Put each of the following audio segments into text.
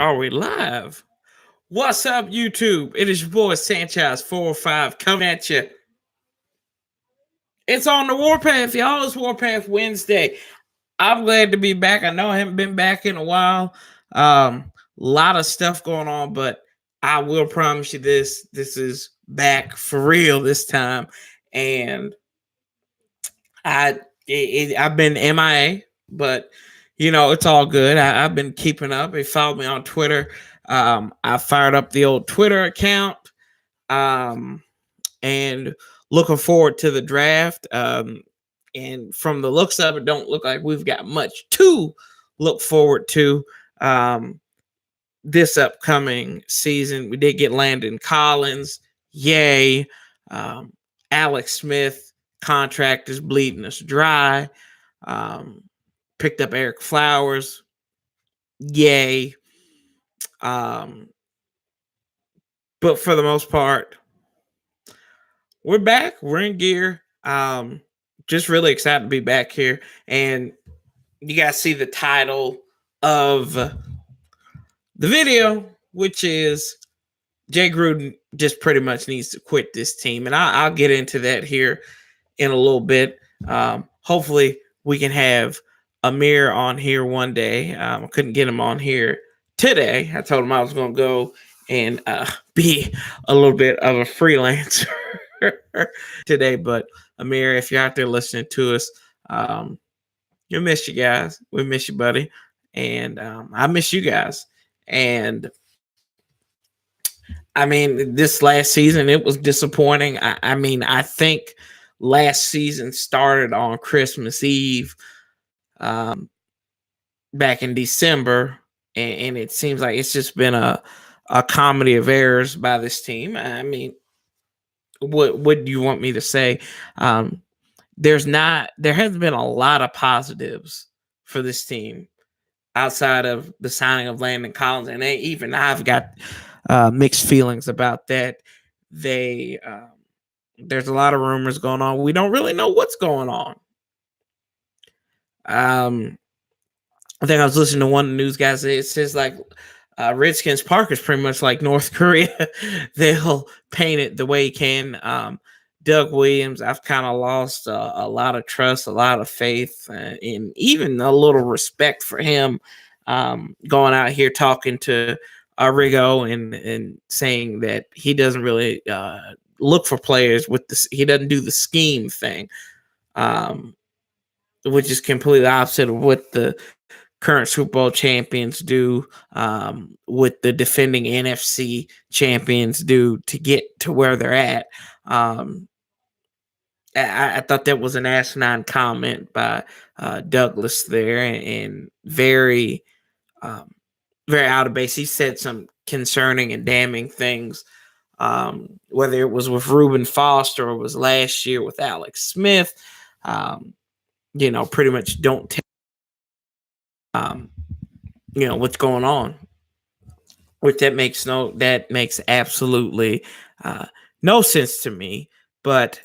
Are we live? What's up, YouTube? It is your boy Sanchez405 coming at you. It's on the Warpath, y'all. It's Warpath Wednesday. I'm glad to be back. I know I haven't been back in a while. Lot of stuff going on, but I will promise you this. This is back for real this time. And I've been MIA, but it's all good. I've been keeping up. If you follow me on Twitter, I fired up the old Twitter account, and looking forward to the draft. And from the looks of it, don't look like we've got much to look forward to this upcoming season. We did get Landon Collins, yay. Alex Smith contract is bleeding us dry. Picked up Eric Flowers, yay. But for the most part, we're back. We're in gear. Just really excited to be back here. And you guys see the title of the video, which is Jay Gruden just pretty much needs to quit this team. And I'll get into that here in a little bit. Hopefully we can have Amir on here one day. I couldn't get him on here today. I told him I was going to go and be a little bit of a freelancer today. But Amir, if you're out there listening to us, we miss you guys. We miss you, buddy. And I miss you guys. And I mean, this last season, it was disappointing. I think last season started on Christmas Eve back in December, and it seems like it's just been a comedy of errors by this team. I mean, what do you want me to say? There hasn't been a lot of positives for this team outside of the signing of Landon Collins, and even I've got mixed feelings about that. There's a lot of rumors going on. We don't really know what's going on. I think I was listening to one of the news guys. It says like Redskins Park is pretty much like North Korea. They'll paint it the way he can. Doug Williams, I've kind of lost a lot of trust, a lot of faith, and even a little respect for him. Going out here talking to Rigo and saying that he doesn't really look for players with this. He doesn't do the scheme thing, which is completely opposite of what the current Super Bowl champions do, what the defending NFC champions do to get to where they're at. I thought that was an asinine comment by Douglas there, and very, very out of base. He said some concerning and damning things, whether it was with Reuben Foster or was last year with Alex Smith. Pretty much don't tell what's going on. Which that makes absolutely no sense to me. But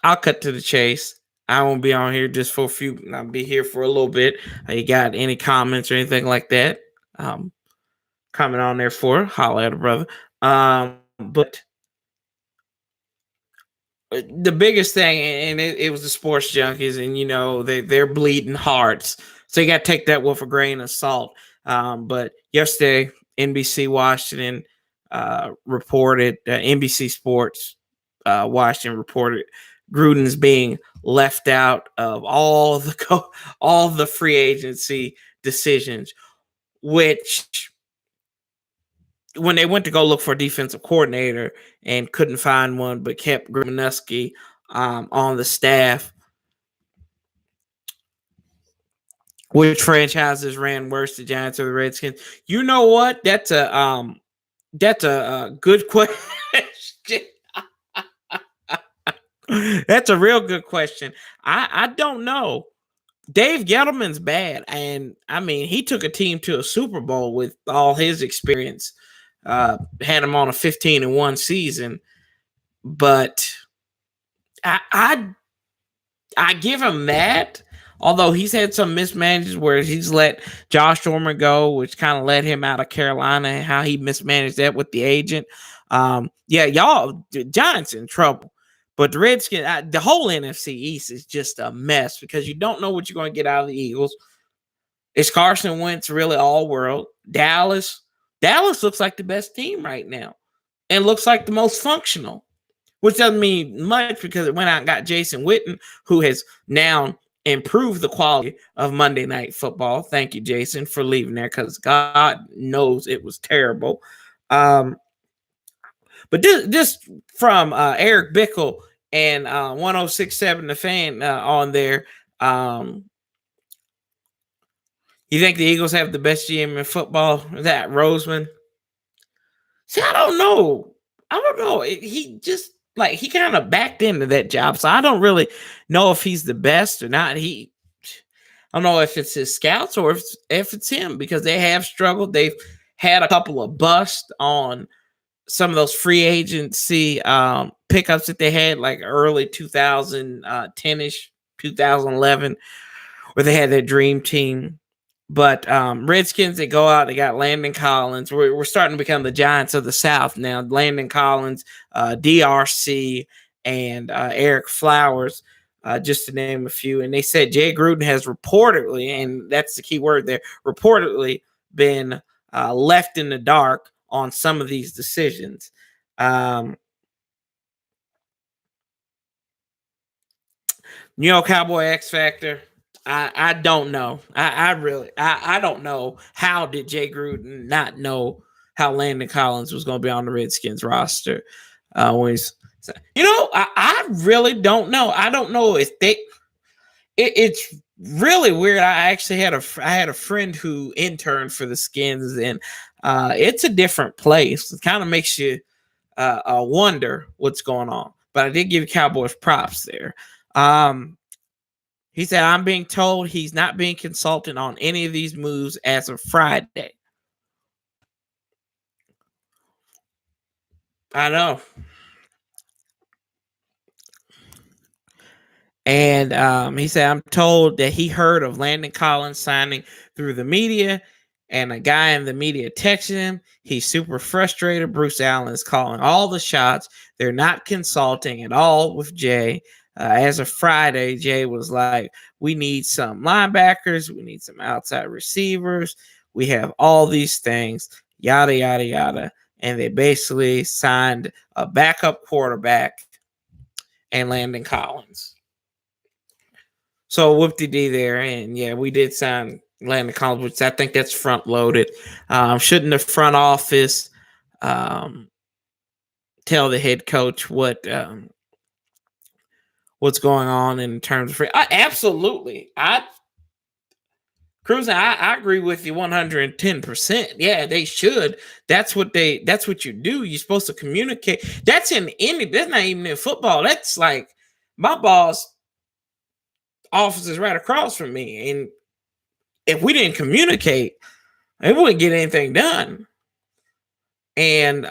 I'll cut to the chase. I won't be on here just for a few. I'll be here for a little bit. You got any comments or anything like that? Comment on there for holla at a brother. But the biggest thing, and it was the sports junkies, and they're bleeding hearts. So you got to take that with a grain of salt. But yesterday, NBC Washington reported, NBC Sports Washington reported Gruden's being left out of all the free agency decisions, which when they went to go look for a defensive coordinator and couldn't find one, but kept Grimanowski on the staff. Which franchises ran worse, the Giants or the Redskins? You know what? That's a good question. That's a real good question. I don't know. Dave Gettleman's bad, and I mean he took a team to a Super Bowl with all his experience. Had him on a 15-1 season, but I give him that. Although he's had some mismanages where he's let Josh Norman go, which kind of led him out of Carolina, and how he mismanaged that with the agent. Yeah, y'all, the Giants in trouble. But the Redskins, the whole NFC East is just a mess because you don't know what you're going to get out of the Eagles. Is Carson Wentz really all world? Dallas looks like the best team right now and looks like the most functional, which doesn't mean much because it went out and got Jason Witten, who has now improved the quality of Monday Night Football. Thank you, Jason, for leaving there because God knows it was terrible. But this from Eric Bickle and 1067 The Fan on there. You think the Eagles have the best GM in football? Is that Roseman? See, I don't know. He just he kind of backed into that job, so I don't really know if he's the best or not. I don't know if it's his scouts or if it's him because they have struggled. They've had a couple of busts on some of those free agency pickups that they had, like early 2010-ish, 2011, where they had their dream team. But Redskins, they go out, they got Landon Collins. We're starting to become the Giants of the South now. Landon Collins, DRC, and Eric Flowers, just to name a few. And they said Jay Gruden has reportedly, and that's the key word there, reportedly been left in the dark on some of these decisions. Cowboy X Factor. I don't know. I don't know. How did Jay Gruden not know how Landon Collins was going to be on the Redskins roster? I really don't know. I don't know if it's really weird. I actually had a friend who interned for the Skins, and it's a different place. It kind of makes you wonder what's going on. But I did give Cowboys props there. He said, I'm being told he's not being consulted on any of these moves as of Friday. I know. And he said, I'm told that he heard of Landon Collins signing through the media, and a guy in the media texted him. He's super frustrated. Bruce Allen is calling all the shots. They're not consulting at all with Jay. As of Friday, Jay was like, we need some linebackers. We need some outside receivers. We have all these things, yada, yada, yada. And they basically signed a backup quarterback and Landon Collins. So whoop-de-dee there. And, yeah, we did sign Landon Collins, which I think that's front-loaded. Shouldn't the front office tell the head coach what's going on in terms of free? Absolutely. Cruising, I agree with you 110%. Yeah, they should. That's what you do. You're supposed to communicate. That's not even in football. That's like my boss office is right across from me. And if we didn't communicate, we wouldn't get anything done. And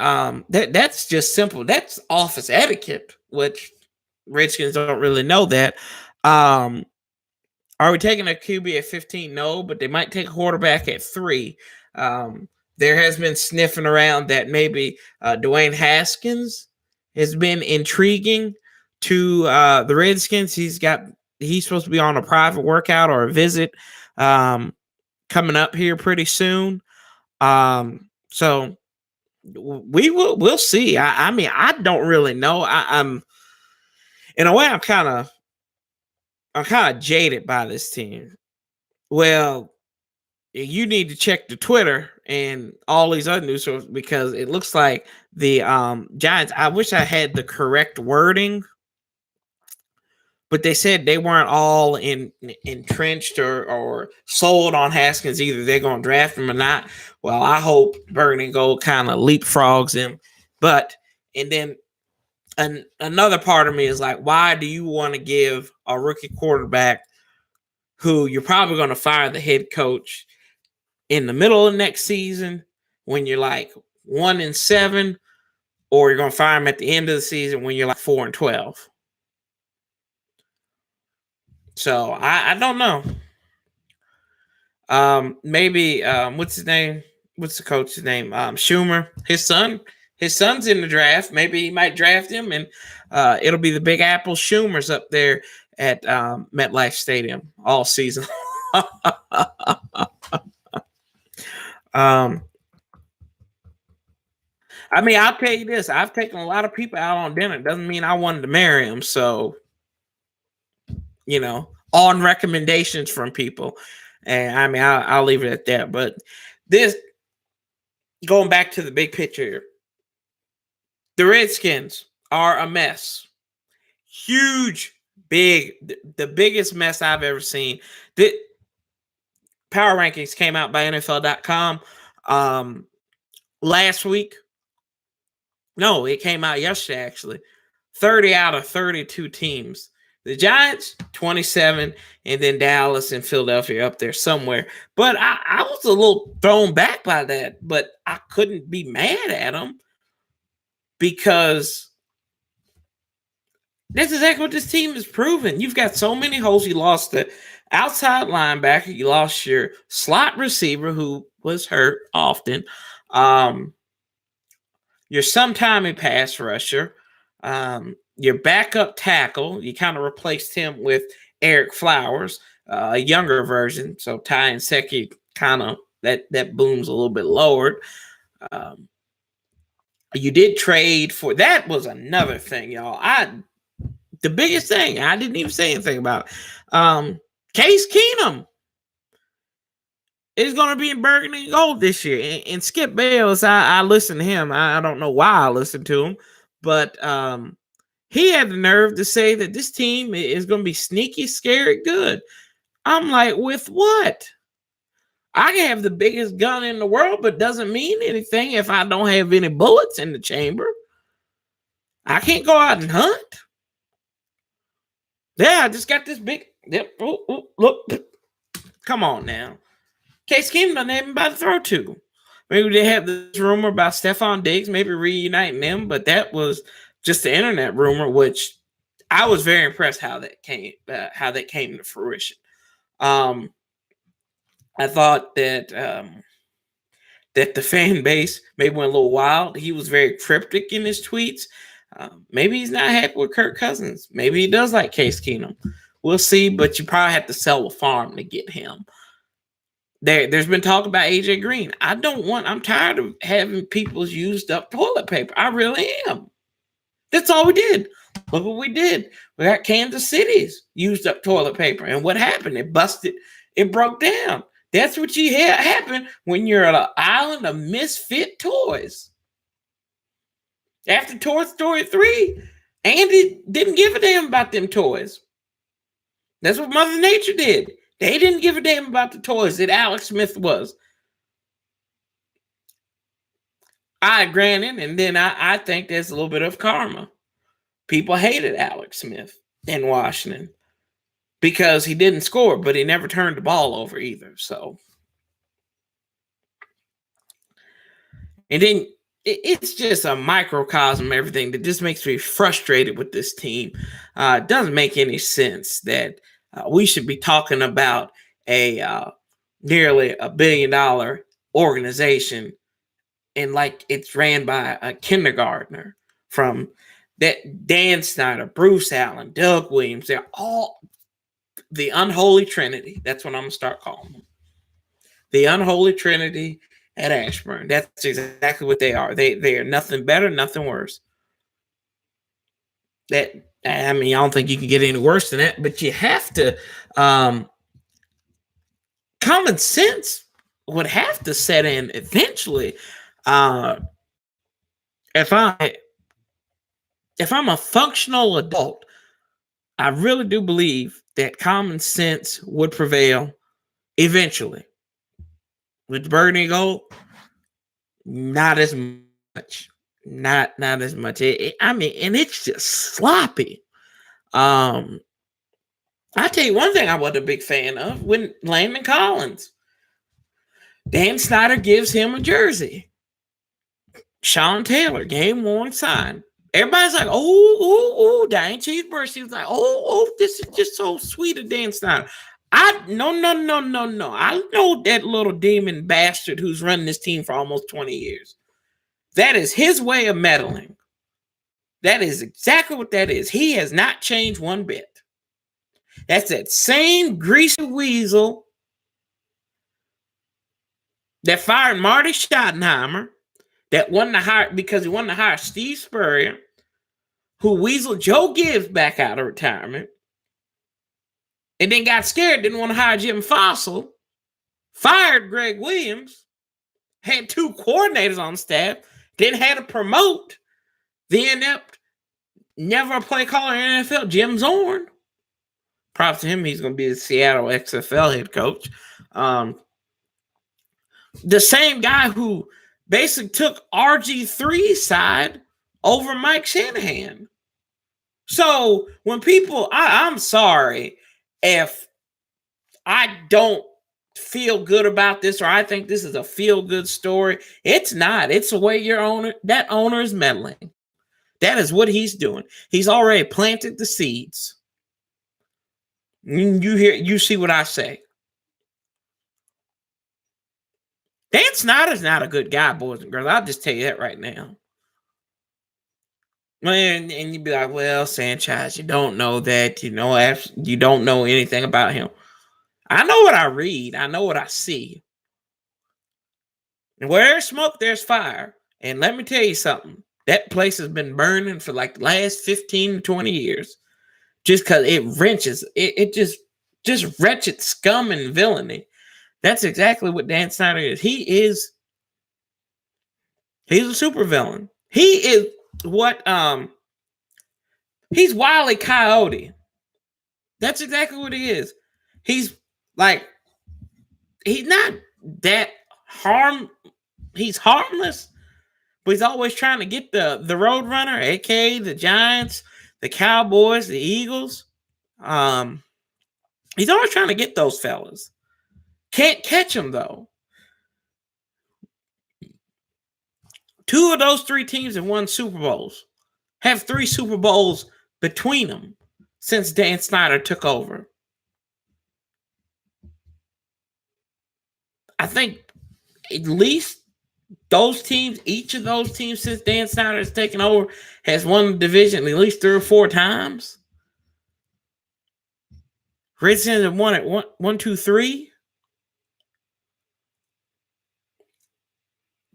that's just simple. That's office etiquette, which Redskins don't really know that. Are we taking a QB at 15? No, but they might take a quarterback at 3. There has been sniffing around that maybe Dwayne Haskins has been intriguing to the Redskins. He's supposed to be on a private workout or a visit coming up here pretty soon. So we'll see. I mean, I don't really know. I'm in a way, I'm kind of jaded by this team. Well, you need to check the Twitter and all these other news sources because it looks like the Giants. I wish I had the correct wording, but they said they weren't all entrenched or sold on Haskins either. They're going to draft him or not. Well, I hope Burgundy Gold kind of leapfrogs him. And then another part of me is like, why do you want to give a rookie quarterback who you're probably going to fire the head coach in the middle of next season when you're like 1-7, or you're going to fire him at the end of the season when you're like 4-12? So I don't know. Maybe what's his name? What's the coach's name? Schumer. His son's in the draft. Maybe he might draft him, and it'll be the Big Apple Schumers up there at MetLife Stadium all season. um, I mean, I'll tell you this: I've taken a lot of people out on dinner. Doesn't mean I wanted to marry them. So, on recommendations from people, and I mean, I'll leave it at that. But this, going back to the big picture, the Redskins are a mess. Huge, big, the biggest mess I've ever seen. The power rankings came out by NFL.com last week. No, it came out yesterday, actually. 30 out of 32 teams. The Giants, 27, and then Dallas and Philadelphia up there somewhere. But I was a little thrown back by that, but I couldn't be mad at them because that's exactly what this team has proven. You've got so many holes. You lost the outside linebacker. You lost your slot receiver, who was hurt often. Your sometime pass rusher. Your backup tackle. You kind of replaced him with Eric Flowers, a younger version. So Ty and Seki kind of that boom's a little bit lowered. You did trade for that was another thing, y'all. The biggest thing, I didn't even say anything about. Case Keenum is going to be in burgundy and gold this year. And Skip Bayless, I listened to him. I don't know why I listened to him, but he had the nerve to say that this team is going to be sneaky, scary, good. I'm like, with what? I can have the biggest gun in the world, but doesn't mean anything if I don't have any bullets in the chamber. I can't go out and hunt. Yeah, I just got this big. Yep. Oh, look. Come on now. Case Keenum doesn't have anybody to throw to. Maybe they have this rumor about Stephon Diggs, maybe reuniting them, but that was just the internet rumor, which I was very impressed how that came to fruition. I thought that that the fan base maybe went a little wild. He was very cryptic in his tweets. Maybe he's not happy with Kirk Cousins. Maybe he does like Case Keenum. We'll see, but you probably have to sell a farm to get him. There's been talk about AJ Green. I'm tired of having people's used up toilet paper. I really am. That's all we did. Look what we did. We got Kansas City's used up toilet paper. And what happened? It busted. It broke down. That's what you happen when you're at an island of misfit toys. After Toy Story 3, Andy didn't give a damn about them toys. That's what Mother Nature did. They didn't give a damn about the toys that Alex Smith was. Granted, and then I think there's a little bit of karma. People hated Alex Smith in Washington because he didn't score, but he never turned the ball over either. So, and then it's just a microcosm of everything that just makes me frustrated with this team. It doesn't make any sense that we should be talking about a nearly $1 billion organization and like it's ran by a kindergartner. From that Dan Snyder, Bruce Allen, Doug Williams, they're all the unholy trinity. That's what I'm going to start calling them. The unholy trinity at Ashburn. That's exactly what they are. They are nothing better, nothing worse. I don't think you can get any worse than that, but you have to common sense would have to set in eventually. If I'm a functional adult, I really do believe that common sense would prevail eventually. With burgundy gold, not as much. Not as much. And it's just sloppy. I tell you one thing I wasn't a big fan of when Landon Collins. Dan Snyder gives him a jersey. Sean Taylor, game worn, signed. Everybody's like, oh, Diane Cheeseburger. She was like, oh, this is just so sweet of Dan Snyder. No. I know that little demon bastard who's running this team for almost 20 years. That is his way of meddling. That is exactly what that is. He has not changed one bit. That's that same greasy weasel that fired Marty Schottenheimer, that wanted to hire because he wanted to hire Steve Spurrier, who weaseled Joe Gibbs back out of retirement, and then got scared, didn't want to hire Jim Fossil, fired Greg Williams, had 2 coordinators on staff, then had to promote the inept, never a play caller in the NFL, Jim Zorn. Props to him, he's going to be the Seattle XFL head coach. The same guy who basically took RG3's side over Mike Shanahan. So when people, I'm sorry if I don't feel good about this or I think this is a feel-good story. It's not. It's the way that owner is meddling. That is what he's doing. He's already planted the seeds. You see what I say. Dan Snyder's not a good guy, boys and girls. I'll just tell you that right now. And you'd be like, well, Sanchez, you don't know that. You don't know anything about him. I know what I read. I know what I see. And where there's smoke, there's fire. And let me tell you something. That place has been burning for like the last 15 to 20 years. Just because it wrenches. It just wretched scum and villainy. That's exactly what Dan Snyder is. He's a supervillain. He is what he's Wile E. Coyote. That's exactly what he is. He's like, he's not that he's harmless, but he's always trying to get the Roadrunner, aka the Giants, the Cowboys, the Eagles. He's always trying to get those fellas. Can't catch them though. 2 of those 3 teams have won Super Bowls. Have 3 Super Bowls between them since Dan Snyder took over. I think at least each of those teams since Dan Snyder has taken over has won the division at least 3 or 4 times. Redskins have won it 1, 2, 3.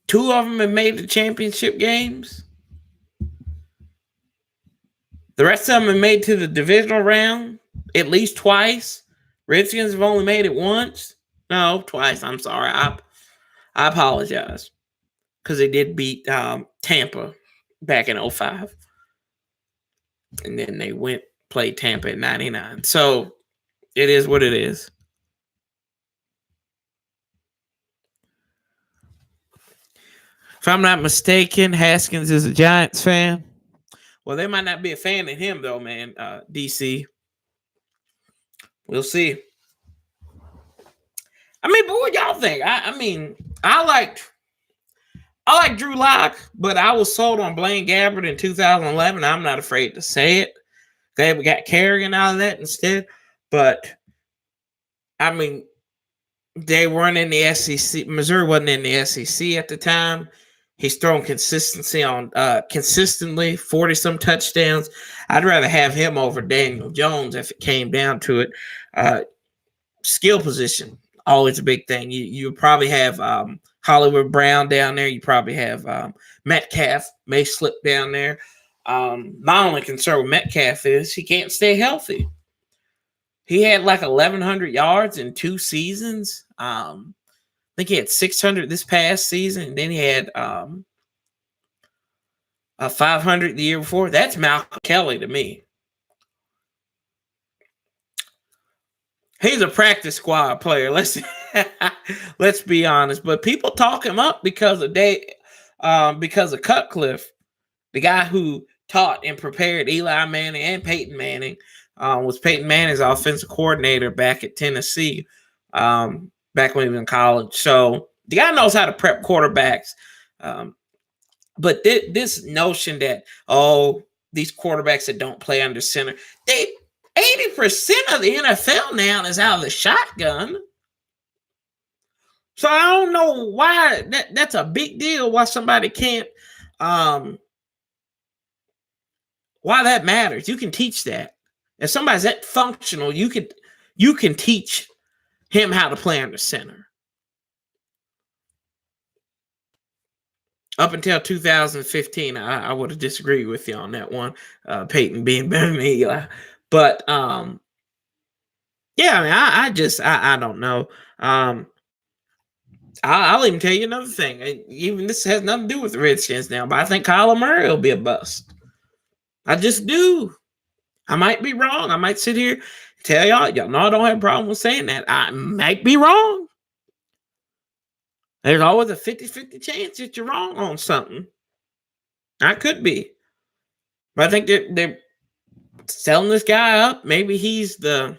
2 of them have made the championship games. The rest of them have made to the divisional round at least twice. Redskins have only made it once. No, twice. I'm sorry. I apologize. Because they did beat Tampa back in 2005. And then they played Tampa in 1999. So it is what it is. If I'm not mistaken, Haskins is a Giants fan. Well, they might not be a fan of him, though, man. DC. We'll see. I mean, but what y'all think? I like Drew Lock, but I was sold on Blaine Gabbert in 2011. I'm not afraid to say it. Glad we got Kerrigan out of that instead. But, I mean, they weren't in the SEC. Missouri wasn't in the SEC at the time. He's thrown consistently 40-some touchdowns. I'd rather have him over Daniel Jones if it came down to it. Skill position, always a big thing. You probably have Hollywood Brown down there. You probably have Metcalf may slip down there. My only concern with Metcalf is he can't stay healthy. He had like 1,100 yards in 2 seasons. I think he had 600 this past season, and then he had 500 the year before. That's Malcolm Kelly to me. He's a practice squad player. Let's be honest. But people talk him up because of Cutcliffe, the guy who taught and prepared Eli Manning and Peyton Manning. Was Peyton Manning's offensive coordinator back at Tennessee. Back when he was in college. So the guy knows how to prep quarterbacks. But this notion that, oh, these quarterbacks that don't play under center, 80% of the NFL now is out of the shotgun. So I don't know why that's a big deal. Why somebody can't, why that matters. You can teach that. If somebody's that functional, you can teach him how to play under center. Up until 2015, I would have disagreed with you on that one. Peyton being better than Eli, but yeah, I mean, I don't know. I'll even tell you another thing. Even this has nothing to do with the Redskins now, but I think Kyler Murray will be a bust. I just do. I might be wrong. I might sit here and tell y'all know I don't have a problem with saying that. I might be wrong. There's always a 50-50 chance that you're wrong on something. I could be. But I think they're selling this guy up. Maybe he's either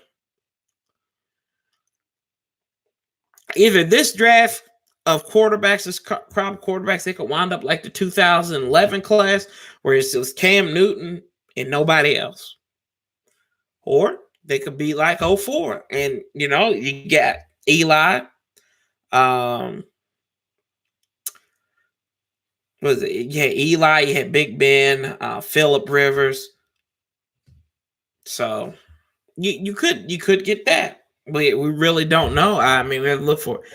this draft of quarterbacks, this crop of quarterbacks, they could wind up like the 2011 class, where it was Cam Newton and nobody else. Or they could be like 04. And, you got Eli. Was it? You had Eli, you had Big Ben, Phillip Rivers. So you could get that. We really don't know. I mean, we have to look for it.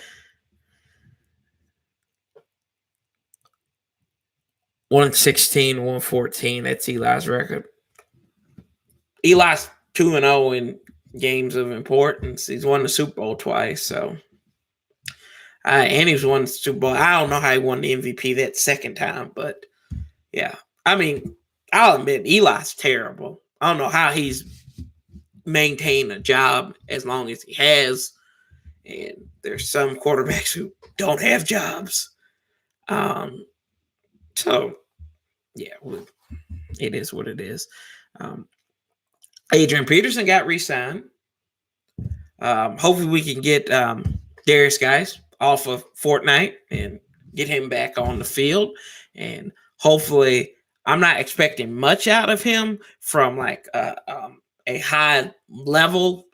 116, 114. That's Eli's record. Eli's 2-0 in games of importance. He's won the Super Bowl twice. So, and he's won the Super Bowl. I don't know how he won the MVP that second time, but yeah. I mean, I'll admit Eli's terrible. I don't know how he's maintained a job as long as he has. And there's some quarterbacks who don't have jobs. So, yeah, it is what it is. Adrian Peterson got re-signed. Hopefully we can get Darius Guice off of Fortnite and get him back on the field. And hopefully, I'm not expecting much out of him from like a high level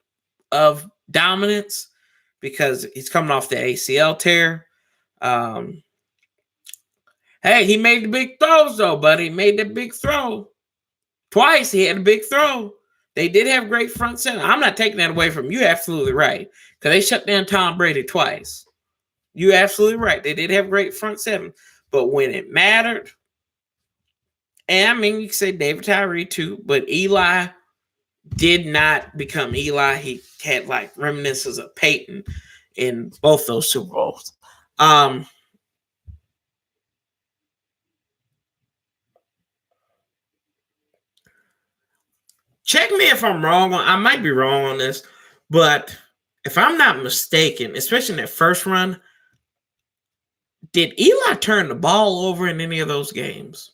of dominance because he's coming off the ACL tear. Hey, he made the big throws though, buddy. He made the big throw. Twice he had a big throw. They did have great front center. I'm not taking that away from you. You're absolutely right. Because they shut down Tom Brady twice. You're absolutely right. They did have great front seven. But when it mattered, and I mean, you can say David Tyree too, but Eli did not become Eli. He had like reminiscences of Peyton in both those Super Bowls. Check me if I'm wrong. I might be wrong on this, but if I'm not mistaken, especially in that first run, did Eli turn the ball over in any of those games?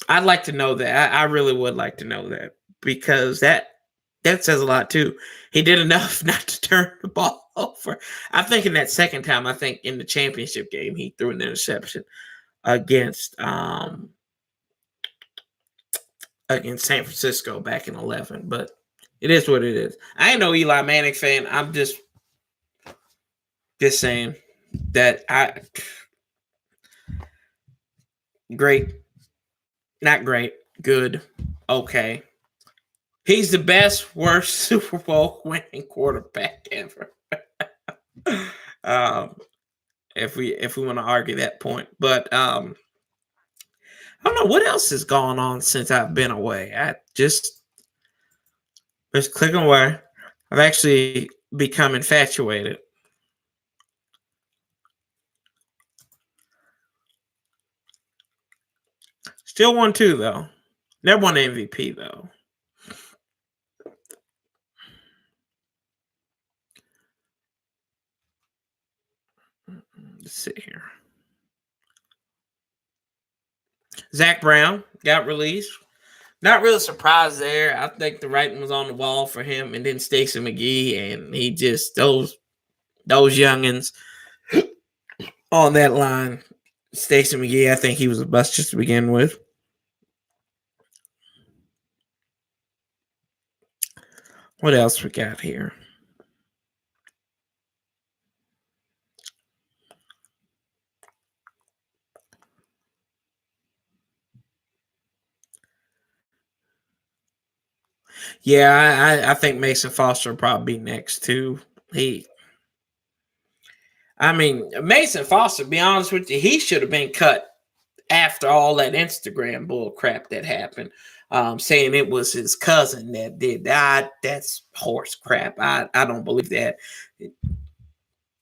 I'd like to know that. I really would like to know that because that says a lot too. He did enough not to turn the ball over. I think in that second time, I think in the championship game, he threw an interception against San Francisco back in 11, but it is what it is. I ain't no Eli Manning fan. I'm just saying that great, not great, good, okay. He's the best, worst Super Bowl winning quarterback ever. If we want to argue that point, but I don't know what else has gone on since I've been away. I just clicking away. I've actually become infatuated. Still won 2 though. Never won an MVP though. Let's see here. Zach Brown got released. Not really surprised there. I think the writing was on the wall for him, and then Stacey McGee, and he just those youngins on that line Stacey McGee, I think he was a bust just to begin with. What else we got here? Yeah, I think Mason Foster will probably be next too. I mean, Mason Foster, to be honest with you, he should have been cut after all that Instagram bull crap that happened. Saying it was his cousin that did that. That's horse crap. I don't believe that.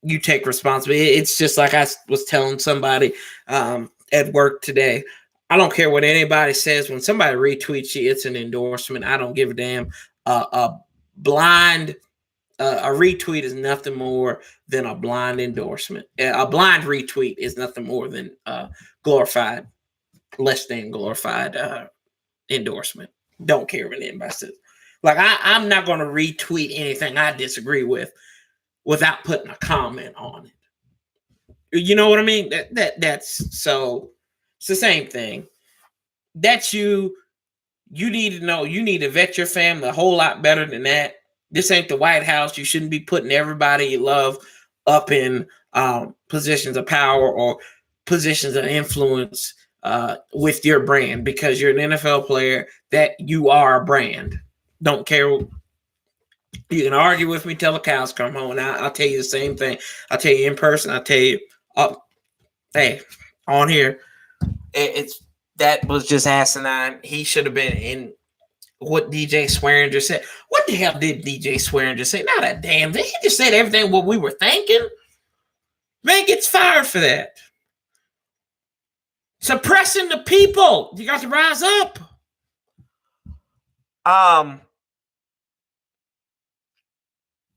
You take responsibility. It's just like I was telling somebody at work today. I don't care what anybody says. When somebody retweets you, it's an endorsement. I don't give a damn. A blind a retweet is nothing more than a blind endorsement. A blind retweet is nothing more than glorified, less than glorified endorsement. Don't care what anybody says. Like I'm not going to retweet anything I disagree with without putting a comment on it. You know what I mean? That's so. It's the same thing. That's you. You need to know. You need to vet your family a whole lot better than that. This ain't the White House. You shouldn't be putting everybody you love up in positions of power or positions of influence with your brand because you're an NFL player. That you are a brand. Don't care. You can argue with me till the cows come home, and I'll tell you the same thing. I'll tell you in person. I'll tell you, hey, on here, it's that was just asinine. He should have been in what DJ Swearinger said. What the hell did DJ Swearinger say? Not a damn thing. He just said everything what we were thinking. Man gets fired for that. Suppressing the people. You got to rise up.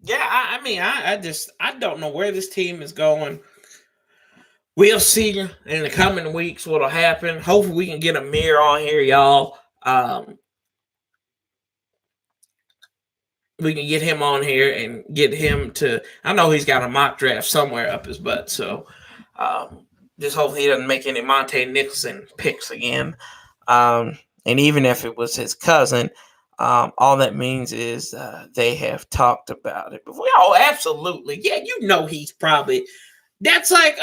Yeah, I mean, I don't know where this team is going. We'll see in the coming weeks what'll happen. Hopefully we can get a mirror on here, y'all. We can get him on here and get him to. I know he's got a mock draft somewhere up his butt, so just hopefully he doesn't make any Monte Nicholson picks again. And even if it was his cousin, all that means is they have talked about it before. Oh, absolutely. Yeah, you know he's probably. That's like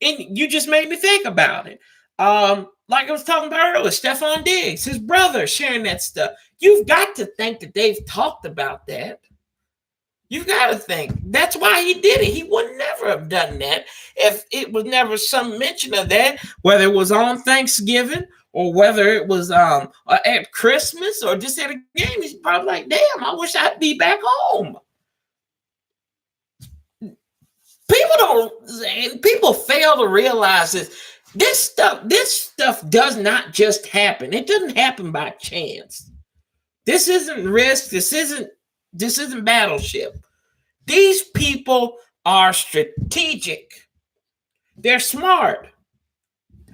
and you just made me think about it. Like I was talking about earlier, Stephon Diggs, his brother sharing that stuff. You've got to think that they've talked about that. You've got to think. That's why he did it. He would never have done that if it was never some mention of that, whether it was on Thanksgiving or whether it was at Christmas or just at a game. He's probably like, damn, I wish I'd be back home. People fail to realize this stuff does not just happen. It doesn't happen by chance. This isn't Risk. This isn't Battleship. These people are strategic. They're smart.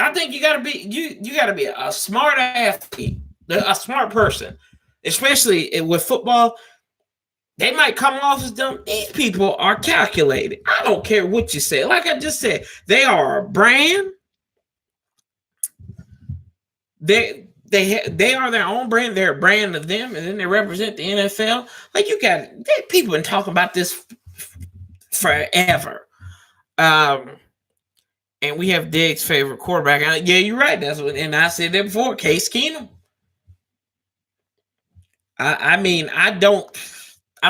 I think you gotta be a smart athlete, a smart person, especially with football. They might come off as dumb. These people are calculated. I don't care what you say. Like I just said, they are a brand. They are their own brand. They're a brand of them, and then they represent the NFL. Like people been talking about this forever. And we have Diggs' favorite quarterback. Yeah, you're right. And I said that before. Case Keenum. I'm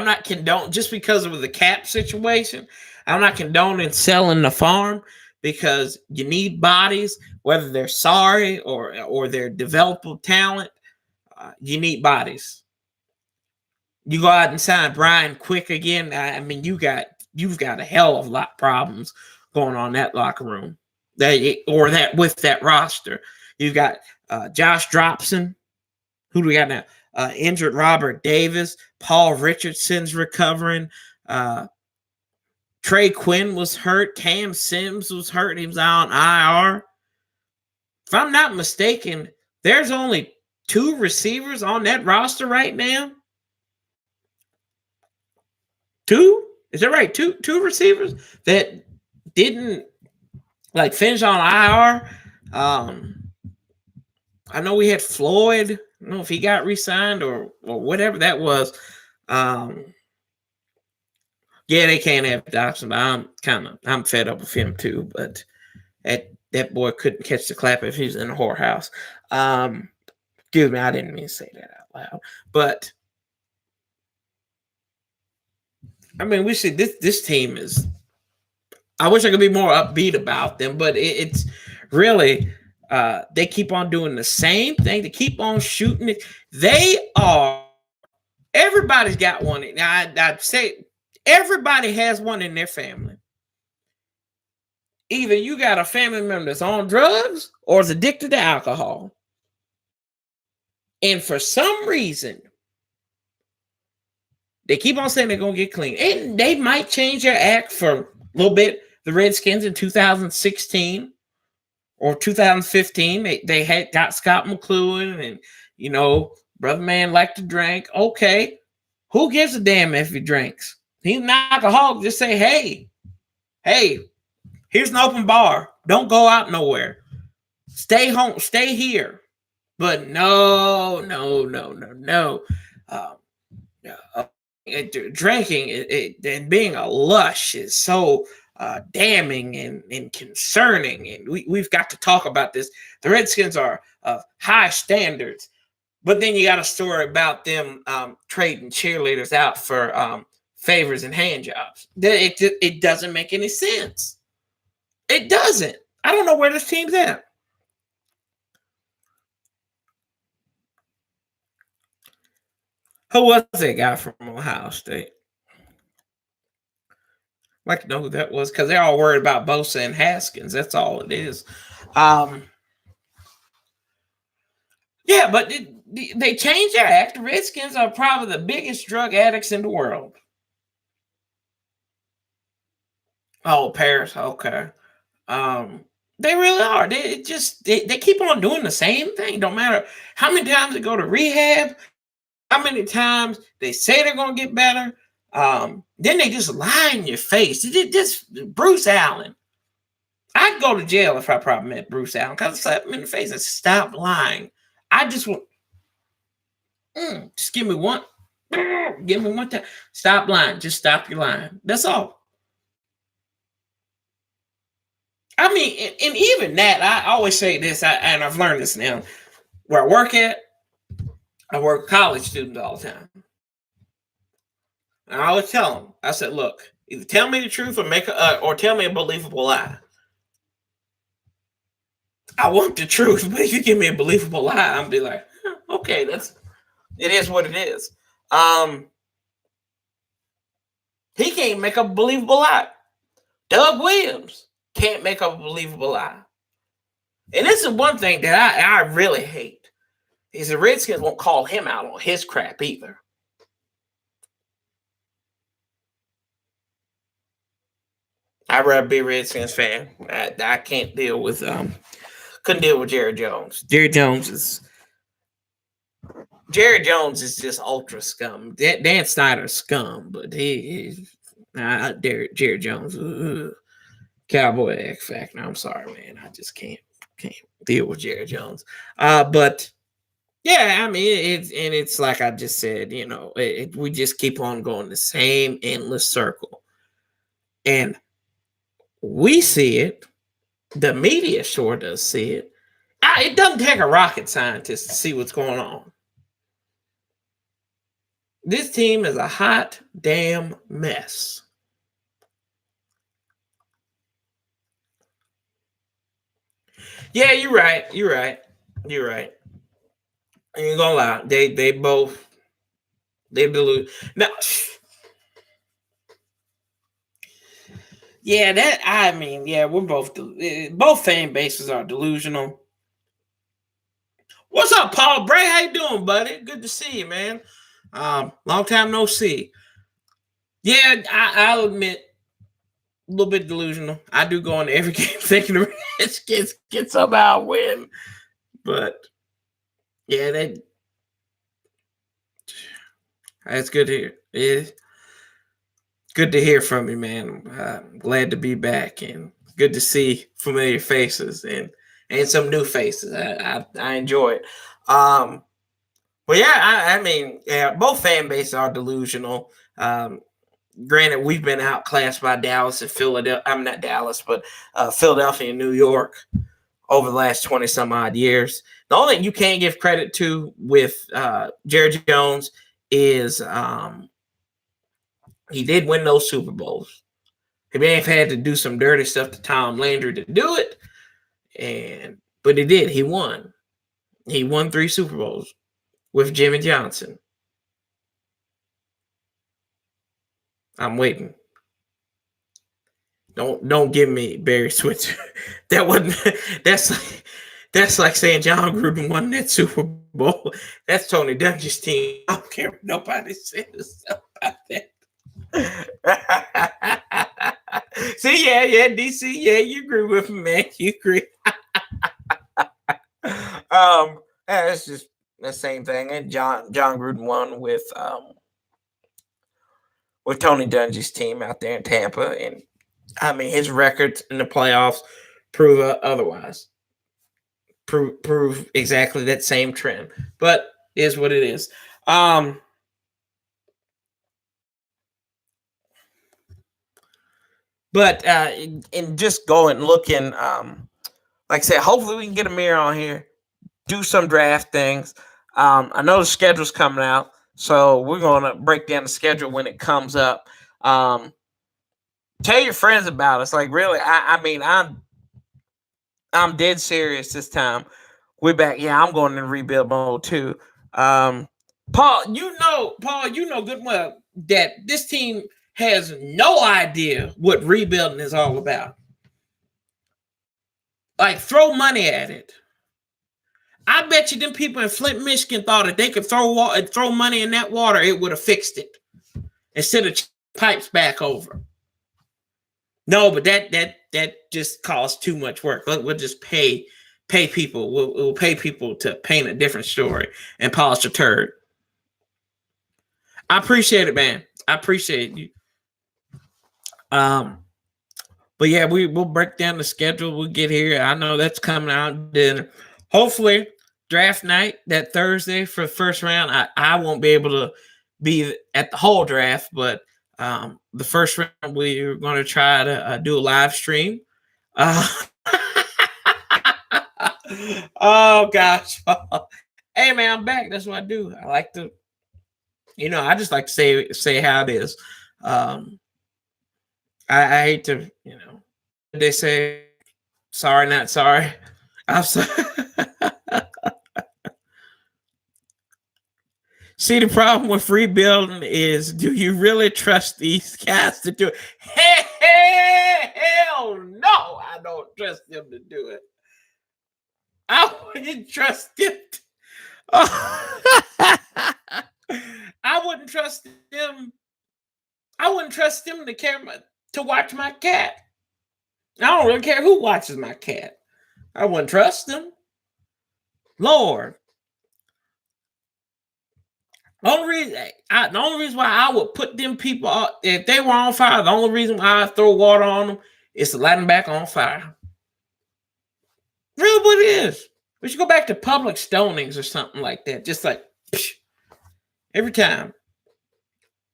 not condoning just because of the cap situation. I'm not condoning selling the farm because you need bodies, whether they're sorry or they're developable talent. You need bodies. You go out and sign Brian Quick again. I mean, you've got a hell of a lot of problems going on in that locker room, with that roster. You've got Josh Dropson. Who do we got now? Injured Robert Davis. Paul Richardson's recovering. Trey Quinn was hurt. Cam Sims was hurt. He was out on IR. If I'm not mistaken, there's only 2 receivers on that roster right now. 2? Is that right? Two receivers that didn't like finish on IR. I know we had Floyd. I don't know if he got re-signed or whatever that was. Um, yeah, they can't have Dobson. I'm fed up with him too. But that boy couldn't catch the clap if he was in a whorehouse. Excuse me, I didn't mean to say that out loud. But I mean, we see this team is. I wish I could be more upbeat about them, but it's really they keep on doing the same thing. They keep on shooting it. They are. Everybody's got one. I'd say everybody has one in their family. Either you got a family member that's on drugs or is addicted to alcohol. And for some reason, they keep on saying they're going to get clean. And they might change their act for a little bit. The Redskins in 2016 or 2015, they had got Scott McLuhan and, brother man liked to drink. Okay. Who gives a damn if he drinks? He's an alcoholic. Just say, hey, here's an open bar. Don't go out nowhere. Stay home. Stay here. But no. Drinking and being a lush is so damning and concerning. And we've got to talk about this. The Redskins are high standards. But then you got a story about them trading cheerleaders out for favors and hand jobs. It doesn't make any sense. It doesn't. I don't know where this team's at. Who was that guy from Ohio State? I'd like to know who that was because they're all worried about Bosa and Haskins. That's all it is. Yeah, but they changed their act. The Redskins are probably the biggest drug addicts in the world. Oh, Paris. Okay. They really are. They keep on doing the same thing. Don't matter how many times they go to rehab, how many times they say they're going to get better. Then they just lie in your face. This Bruce Allen. I'd go to jail if I probably met Bruce Allen because I slapped him in the face and stop lying. I just want, just give me one time. Stop lying. Just stop your lying. That's all. I mean, and even that, I always say this, and I've learned this now. Where I work at, I work with college students all the time. And I always tell them, I said, look, either tell me the truth or tell me a believable lie. I want the truth, but if you give me a believable lie, I'll be like, okay, it is what it is. He can't make a believable lie. Doug Williams can't make up a believable lie. And this is one thing that I really hate is the Redskins won't call him out on his crap either. I'd rather be a Redskins fan. I can't deal with couldn't deal with Jerry Jones. Jerry Jones is just ultra scum. Dan Snyder's scum, but Jerry Jones, Cowboy X Factor. I'm sorry, man. I just can't deal with Jerry Jones. But yeah, I mean, it's like I just said, we just keep on going the same endless circle, and we see it. The media sure does see it. It doesn't take a rocket scientist to see what's going on. This team is a hot damn mess. Yeah, you're right. I ain't gonna lie. They both delude. Now, yeah, we're both fan bases are delusional. What's up, Paul Bray? How you doing, buddy? Good to see you, man. Long time no see. Yeah, I'll admit, a little bit delusional. I do go into every game thinking the Redskins can somehow win, but yeah, that's good to hear. It's good to hear from you, man. I'm glad to be back, and good to see familiar faces and some new faces. I enjoy it. But yeah, I mean, yeah, both fan bases are delusional. Granted, we've been outclassed by Dallas and Philadelphia. I'm not Dallas, but Philadelphia and New York over the last 20 some odd years. The only thing you can't give credit to with Jerry Jones is he did win those Super Bowls. He may have had to do some dirty stuff to Tom Landry to do it, but he did. He won. He won 3 Super Bowls with Jimmy Johnson. I'm waiting. Don't give me Barry Switzer. That's like saying John Gruden won that Super Bowl. That's Tony Dungy's team. I don't care what nobody says about that. See, yeah, DC, yeah, you agree with me, man. You agree. It's just the same thing. And John Gruden won with Tony Dungy's team out there in Tampa, and I mean his records in the playoffs prove otherwise. Prove exactly that same trend, but it is what it is. But in just going looking, like I said, hopefully we can get Amir on here, do some draft things. I know the schedule's coming out, so we're going to break down the schedule when it comes up. Tell your friends about us. Like, really, I mean, I'm dead serious this time. We're back. Yeah, I'm going in rebuild mode too. Paul, you know good and well that this team has no idea what rebuilding is all about. Like, throw money at it. I bet you them people in Flint, Michigan thought if they could throw money in that water, it would have fixed it instead of pipes back over. No, but that just costs too much work. We'll just pay people. We'll pay people to paint a different story and polish a turd. I appreciate it, man. I appreciate you. But yeah, we'll break down the schedule. We'll get here. I know that's coming out. Then hopefully draft night that Thursday for the first round. I won't be able to be at the whole draft, but the first round we're going to try to do a live stream. Oh gosh. Hey man, I'm back. That's what I do. I like to, I just like to say how it is. I hate to, they say sorry, not sorry. I'm sorry. See, the problem with rebuilding is, do you really trust these guys to do it? Hell no, I don't trust them to do it. I wouldn't trust them. I wouldn't trust them. I wouldn't trust them to watch my cat. I don't really care who watches my cat. I wouldn't trust them. Lord. The only reason why I would put them people out, if they were on fire, the only reason why I throw water on them is to light them back on fire. Really what it is. We should go back to public stonings or something like that. Just like every time.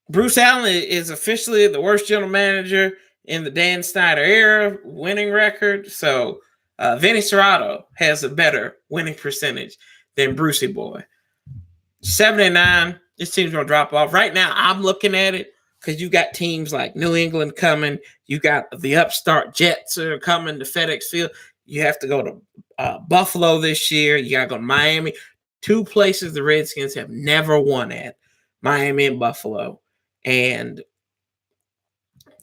Bruce Allen is officially the worst general manager in the Dan Snyder era, winning record. So Vinny Serrato has a better winning percentage than Brucey Boy. 79, this team's going to drop off. Right now, I'm looking at it because you got teams like New England coming. You got the upstart Jets that are coming to FedEx Field. You have to go to Buffalo this year. You got to go to Miami. 2 places the Redskins have never won at, Miami and Buffalo. And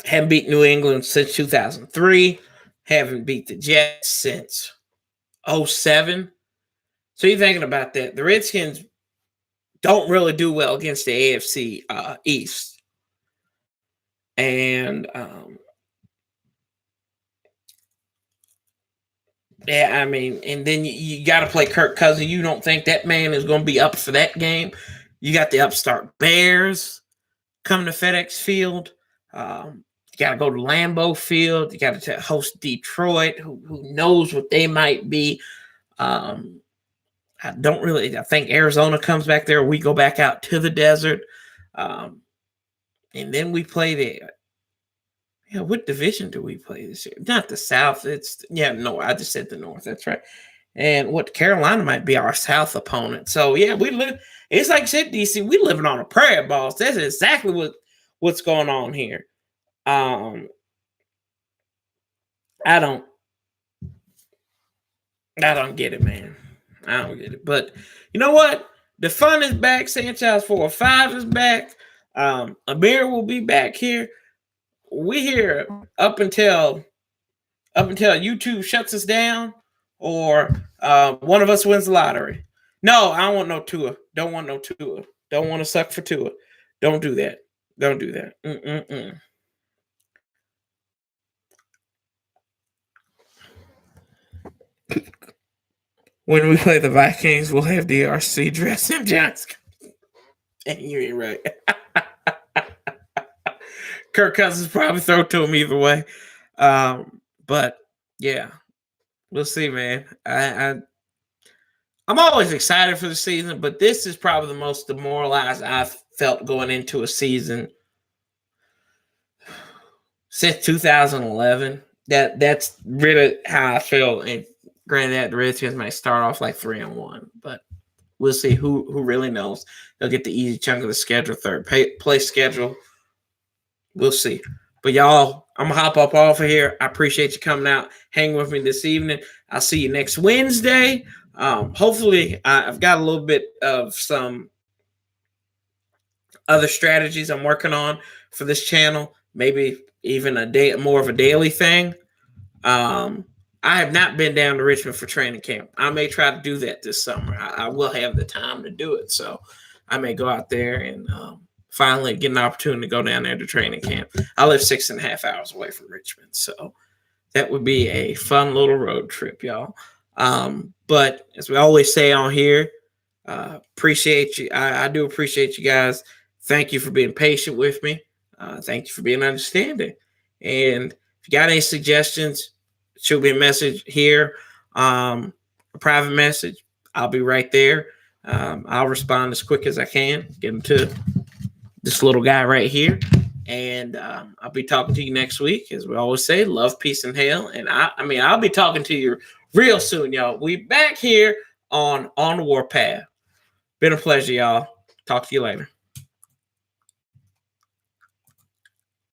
haven't beat New England since 2003. Haven't beat the Jets since 2007. So you're thinking about that. The Redskins don't really do well against the AFC East. And yeah, I mean, and then you got to play Kirk Cousins. You don't think that man is going to be up for that game. You got the upstart Bears coming to FedEx Field. You got to go to Lambeau Field. You got to host Detroit, who knows what they might be. I think Arizona comes back there. We go back out to the desert. And then we play what division do we play this year? Not the South. I just said the North. That's right. And what Carolina might be our South opponent. So, yeah, we live. It's like I said, DC, we living on a prayer, boss. That's exactly what's going on here. I don't get it, man. I don't get it. But you know what? The fun is back. Sanchez 405 is back. Amir will be back here. We here up until YouTube shuts us down or one of us wins the lottery. No, I don't want no Tua. Don't want no Tua. Don't want to suck for Tua. Don't do that. Don't do that. When we play the Vikings, we'll have DRC dress him Johnson. And you ain't right. Kirk Cousins probably throw to him either way. But yeah, we'll see, man. I'm always excited for the season, but this is probably the most demoralized I've felt going into a season since 2011. That's really how I feel. And granted, the Redskins might start off like 3-1, but we'll see who really knows. They'll get the easy chunk of the schedule, third place schedule. We'll see. But y'all, I'm going to hop up off of here. I appreciate you coming out, hanging with me this evening. I'll see you next Wednesday. Hopefully, I've got a little bit of some other strategies I'm working on for this channel. Maybe even more of a daily thing. I have not been down to Richmond for training camp. I may try to do that this summer. I will have the time to do it. So I may go out there and finally get an opportunity to go down there to training camp. I live 6.5 hours away from Richmond. So that would be a fun little road trip, y'all. But as we always say on here, appreciate you. I do appreciate you guys. Thank you for being patient with me. Thank you for being understanding. And if you got any suggestions, shoot me a message here, a private message. I'll be right there. I'll respond as quick as I can. Get them to this little guy right here. And I'll be talking to you next week. As we always say, love, peace, and hell. And I'll be talking to you real soon, y'all. We back here on the Warpath. Been a pleasure, y'all. Talk to you later.